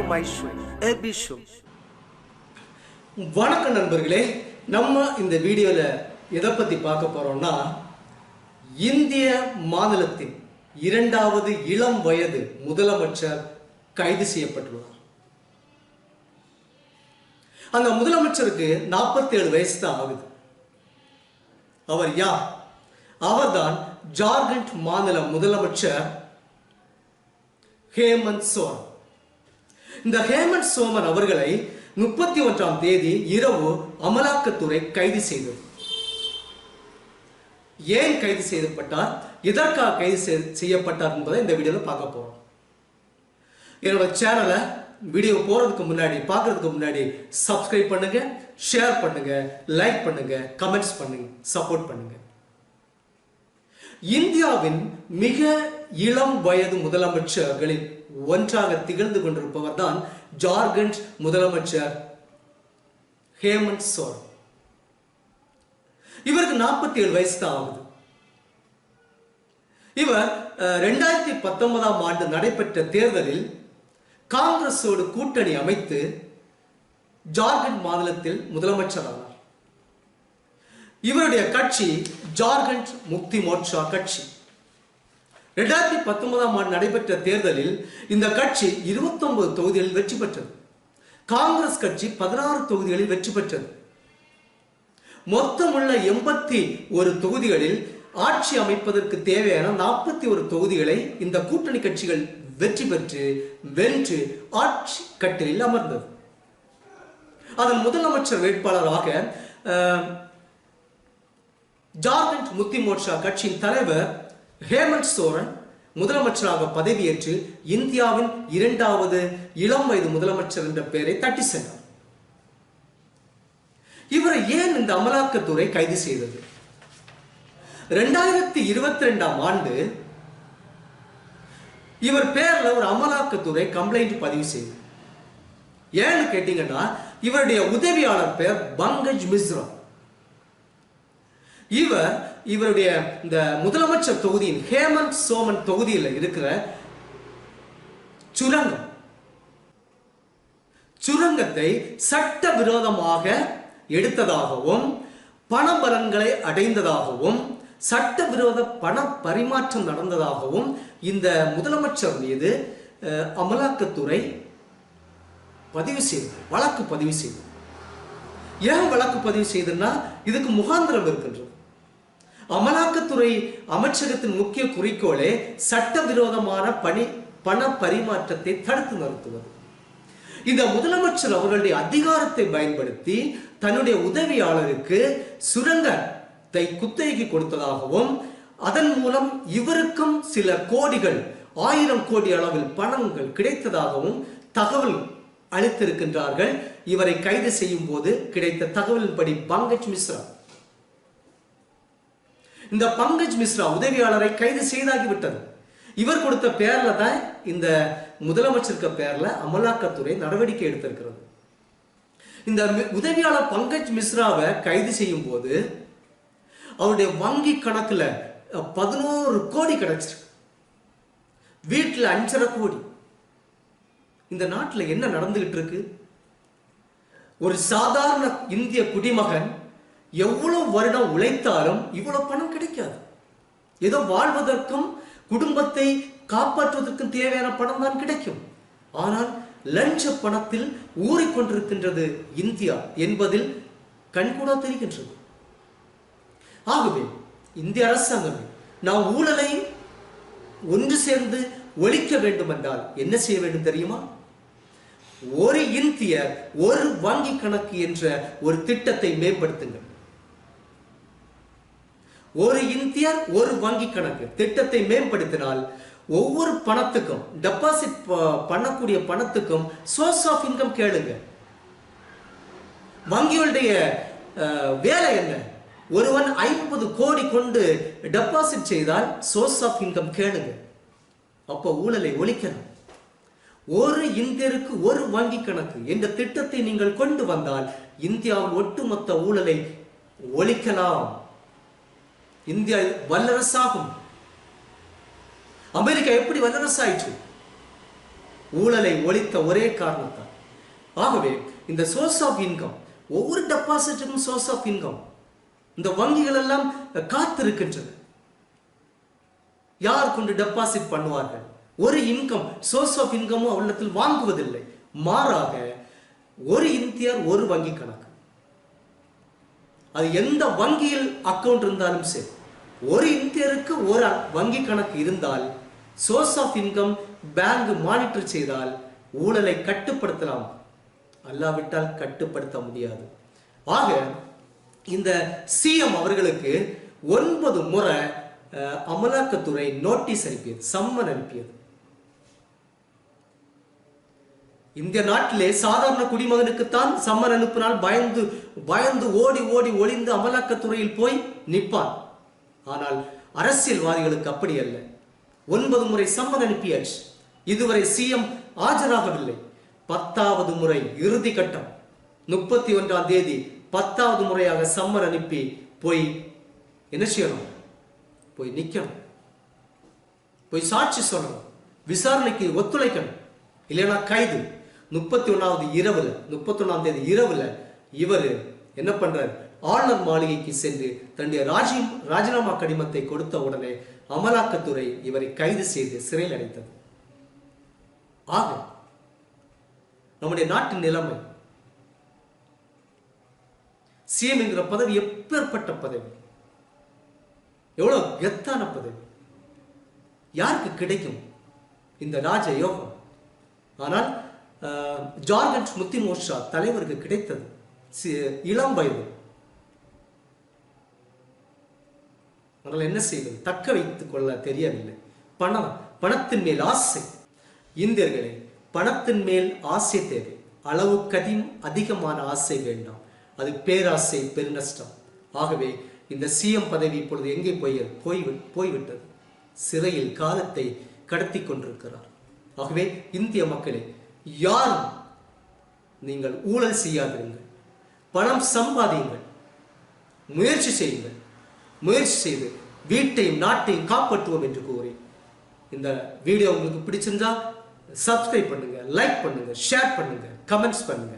my show, AB show. வணக்கம் நண்பர்களே, நம்ம இந்த வீடியோல எதை பத்தி பார்க்க போறோம்னா இந்திய மாநிலத்தின் இரண்டாவது இளம் வயது முதலமைச்சர் கைது செய்யப்பட்டுள்ளார். அந்த முதலமைச்சருக்கு 47 வயசு தான் ஆகுது. அவர் யார்? அவர்தான் ஜார்க்கண்ட் மாநில முதலமைச்சர் ஹேமந்த் சோரன். இந்த ஹேமந்த் சோரன் அவர்களை 31ஆம் தேதி இரவு அமலாக்கத்துறை கைது செய்தது. ஏன் கைது செய்யப்பட்டார், எதற்காக கைது செய்யப்பட்டார் என்பதை இந்த வீடியோவில் பார்க்க போறோம். என்னோட சேனலை வீடியோ போறதுக்கு முன்னாடி பார்க்கறதுக்கு முன்னாடி சப்ஸ்கிரைப் பண்ணுங்க, ஷேர் பண்ணுங்க, லைக் பண்ணுங்க, கமெண்ட்ஸ் பண்ணுங்க, சப்போர்ட் பண்ணுங்க. இந்தியாவின் மிக இளம் வயது முதலமைச்சர்களில் ஒன்றாக திகழ்ந்து கொண்டிருப்பவர் தான் ஜார்க்கண்ட் முதலமைச்சர் ஹேமந்த் சோரன். இவருக்கு 47 வயசு தான் ஆகுது. இவர் 2019ஆம் ஆண்டு நடைபெற்ற தேர்தலில் காங்கிரஸோடு கூட்டணி அமைத்து ஜார்க்கண்ட் மாநிலத்தில் முதலமைச்சர் ஆனார். இவருடைய கட்சி ஜார்க்கண்ட் முக்தி மோர்ச்சா கட்சி. 2019ஆம் ஆண்டு நடைபெற்ற தேர்தலில் இந்த கட்சி 29 தொகுதிகளில் வெற்றி பெற்றது. காங்கிரஸ் கட்சி 16 தொகுதிகளில் வெற்றி பெற்றது. மொத்தமுள்ள 81 தொகுதிகளில் ஆட்சி அமைப்பதற்கு தேவையான 41 தொகுதிகளை இந்த கூட்டணி கட்சிகள் வென்று ஆட்சி கட்டிலில் அமர்ந்தது. அதன் முதலமைச்சர் வேட்பாளராக ஜார்க்கண்ட் முக்தி மோர்ச்சா கட்சியின் தலைவர் ஹேமந்த் சோரன் முதலமைச்சராக பதவியேற்று இந்தியாவின் இரண்டாவது இளம் வயது முதலமைச்சர் என்ற பெயரை தட்டி சென்றார். இவரை ஏன் இந்த அமலாக்கத்துறை கைது செய்தது? 2022ஆம் ஆண்டு இவர் பேர்ல ஒரு அமலாக்கத்துறை கம்ப்ளைண்ட் பதிவு செய்தது. ஏன்னு கேட்டீங்கன்னா, இவருடைய உதவியாளர் பெயர் பங்கஜ் மிஸ்ரா. இவருடைய இந்த முதலமைச்சர் தொகுதியின் ஹேமந்த் சோரன் தொகுதியில் இருக்கிற சுரங்கத்தை சட்டவிரோதமாக எடுத்ததாகவும் பண பலன்களை அடைந்ததாகவும் சட்டவிரோத பண பரிமாற்றம் நடந்ததாகவும் இந்த முதலமைச்சர் மீது அமலாக்கத்துறை வழக்கு பதிவு செய்தது. ஏன் வழக்கு பதிவு செய்ததுன்னா, இதுக்கு முகாந்திரம் இருக்கின்றது. அமலாக்கத்துறை அமைச்சகத்தின் முக்கிய குறிக்கோளே சட்டவிரோதமான பண பரிமாற்றத்தை தடுத்து நிறுத்துவது. இந்த முதலமைச்சர் அவர்களுடைய அதிகாரத்தை பயன்படுத்தி தன்னுடைய உதவியாளருக்கு சுரங்கத்தை குத்தகைக்கு கொடுத்ததாகவும் அதன் மூலம் இவருக்கும் சில கோடிகள் 1000 கோடி அளவில் பணங்கள் கிடைத்ததாகவும் தகவல் அளித்திருக்கின்றார்கள். இவரை கைது செய்யும் போது கிடைத்த தகவலின்படி பங்கஜ் மிஸ்ரா, இந்த பங்கஜ் மிஸ்ரா உதவியாளரை கைது செய்தாகிவிட்டது. இவர் கொடுத்த பேர்ல தான் இந்த முதலமைச்சருக்கு பேர்ல அமலாக்கத்துறை நடவடிக்கை எடுத்திருக்கிறது. இந்த உதவியாளர் பங்கஜ் மிஸ்ராவை கைது செய்யும் போது அவருடைய வங்கி கணக்குல 11 கோடி கிடைச்சிருக்கு. வீட்டில் 5.5 கோடி. இந்த நாட்டில் என்ன நடந்துகிட்டு இருக்கு? ஒரு சாதாரண இந்திய குடிமகன் எவ்வளவு வருடம் உழைத்தாலும் இவ்வளவு பணம் கிடைக்காது. ஏதோ வாழ்வதற்கும் குடும்பத்தை காப்பாற்றுவதற்கும் தேவையான பணம் தான் கிடைக்கும். ஆனால் லஞ்ச பணத்தில் ஊறிக்கொண்டிருக்கின்றது இந்தியா என்பதில் கண்கூடா தெரிகின்றது. ஆகவே இந்திய அரசாங்கமே நாம் ஊழலை ஒன்று சேர்ந்து ஒழிக்க வேண்டும் என்றால் என்ன செய்ய வேண்டும் தெரியுமா? ஒரு இந்தியர் ஒரு வங்கி கணக்கு என்ற ஒரு திட்டத்தை மேம்படுத்துங்கள். ஒரு இந்தியர் ஒரு வங்கி கணக்கு திட்டத்தை மேம்படுத்தினால் ஒவ்வொரு பணத்துக்கும் டெபாசிட் பண்ணக்கூடிய பணத்துக்கும் சோர்ஸ் ஆஃப் இன்கம் கேளுங்க. வங்கிகளுடைய வேலை என்ன? ஒருவன் 50 கோடி கொண்டு டெபாசிட் செய்தால் சோர்ஸ் ஆஃப் இன்கம் கேளுங்க. அப்போ ஊழலை ஒழிக்கணும். ஒரு இந்தியருக்கு ஒரு வங்கி கணக்கு என்ற திட்டத்தை நீங்கள் கொண்டு வந்தால் இந்தியாவின் ஒட்டுமொத்த ஊழலை ஒழிக்கலாம். இந்தியா வல்லரசாகும். அமெரிக்கா எப்படி வல்லரசு ஆயிற்று? ஊழலை ஒழித்த ஒரே காரணத்தால். ஆகவே இந்த சோர்ஸ் ஆஃப் இன்கம், ஒவ்வொரு டெபாசிட்டுக்கும் சோர்ஸ் ஆஃப் இன்கம், இந்த வங்கிகள் எல்லாம் காத்திருக்கின்றன. யார் கொண்டு டெபாசிட் பண்ணுவார்கள்? ஒரு இன்கம், சோர்ஸ் ஆஃப் இன்கமும் அவரிடத்தில் வாங்குவதில்லை. மாறாக ஒரு இந்தியர் ஒரு வங்கி கணக்கு, அது எந்த வங்கியில் அக்கவுண்ட் இருந்தாலும் சரி, ஒரு இந்தியருக்கு ஒரு வங்கி கணக்கு இருந்தால் source of income bank monitor செய்தால் ஊழலை கட்டுப்படுத்தலாம், அல்லாவிட்டால் கட்டுப்படுத்த முடியாது. ஆக இந்த சிஎம் அவர்களுக்கு 9 முறை அமலாக்கத்துறை நோட்டீஸ் அனுப்பியது, சம்மன் அனுப்பியது. இந்த நாட்டிலே சாதாரண குடிமகனுக்குத்தான் சம்மன் அனுப்பினால் பயந்து பயந்து ஓடி ஓடி ஒளிந்து அமலாக்கத்துறையில் போய் நிற்பான். ஆனால் அரசியல்வாதிகளுக்கு அப்படி அல்ல. 9 முறை சம்மன் அனுப்பியாச்சு. இதுவரை சிஎம் ஆஜராகவில்லை. 10வது முறை இறுதி கட்டம் 31ஆம் தேதி 10வது முறையாக சம்மன் அனுப்பி போய் என்ன செய்யணும்? போய் நிக்கணும், போய் சாட்சி சொல்லணும், விசாரணைக்கு ஒத்துழைக்கணும், இல்லைன்னா கைது. 31ஆம் தேதி இரவுல இவர் என்ன பண்றார்? ஆளுநர் மாளிகைக்கு சென்று தன்னுடைய ராஜினாமா கடிதத்தை கொடுத்த உடனே அமலாக்கத்துறை இவரை கைது செய்து சிறையில் அடைத்தது. ஆக நம்முடைய நாட்டின் நிலைமை, சிஎம் என்கிற பதவி எப்பேற்பட்ட பதவி, எவ்வளவு கெத்தான பதவி, யாருக்கு கிடைக்கும் இந்த ராஜ யோகம்? ஆனால் ஜார்கண்ட் முத்தி மோர்ச்சா தலைவருக்கு கிடைத்தது இளம் வயது. ஆனால் என்ன செய்வது? தக்க வைத்துக் கொள்ள தெரியவில்லை. பணத்தின் மேல் ஆசை. இந்தியர்களே, பணத்தின் மேல் ஆசை தேவை. அளவுக்கு அதிகமான ஆசை வேண்டாம். அது பேராசை, பெருநஷ்டம். ஆகவே இந்த சிஎம் பதவி இப்பொழுது எங்கே போய்விட்டது? சிறையில் காலத்தை கடத்தி கொண்டிருக்கிறார். ஆகவே இந்திய மக்களே, யாரும் நீங்கள் ஊழல் செய்யாதிருங்கள், பணம் சம்பாதியுங்கள், முயற்சி செய்யுங்கள். முயற்சி செய்து வீட்டையும் நாட்டையும் காப்பாற்றுவோம் என்று கூறி இந்த வீடியோ உங்களுக்கு பிடிச்சிருந்தா சப்ஸ்கிரைப் பண்ணுங்க, லைக் பண்ணுங்க, ஷேர் பண்ணுங்க, கமெண்ட்ஸ் பண்ணுங்க.